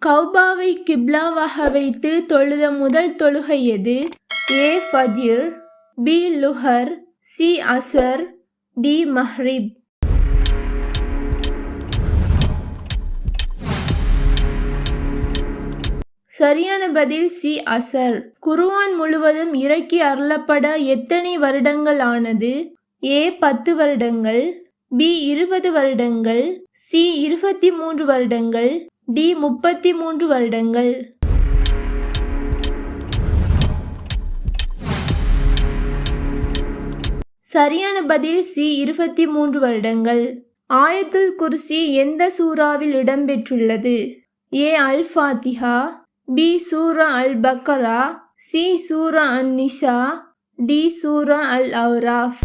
கௌபாவை கிப்லாவாக வைத்து தொழுத முதல் தொழுகை எது? ஏ ஃபஜ்ர், பி லுஹர், சி அசர், டி மஹ்ரிப். சரியான பதில் சி அசர். குர்ஆன் முழுவதும் இறக்கி அருளப்பட எத்தனை வருடங்கள் ஆனது? ஏ 10 வருடங்கள், பி 20 வருடங்கள், சி 23 வருடங்கள், டி 33 வருடங்கள். சரியான பதில் சி 23 வருடங்கள். ஆயத்துல் குர்சி எந்த சூறாவில் இடம்பெற்றுள்ளது? ஏ அல் ஃபாத்திஹா, பி சூரா அல் பக்கரா, சி சூரா அன் நிசா, டி சூரா அல் அராஃப்.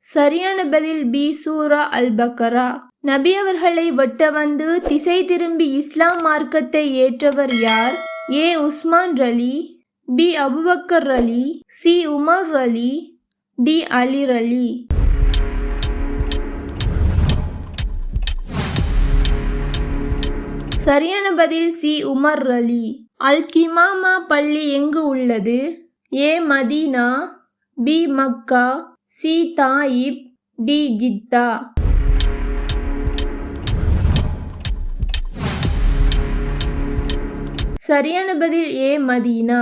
சரியான பதில் பி சூரா அல் பக்கரா. நபி அவர்களை வெட்ட வந்து திசை திரும்பி இஸ்லாம் மார்க்கத்தை ஏற்றவர் யார்? ஏ உஸ்மான் ரலி, பி அபுபக்கர் ரலி, சி உமர் ரலி, டி அலி ரலி. சரியான பதில் சி உமர் ரலி. அல் கிமாமா பள்ளி எங்கு உள்ளது? ஏ மதீனா, பி மக்கா, சி தாயிப், டி ஜித்தா. சரியான பதில் ஏ மதீனா.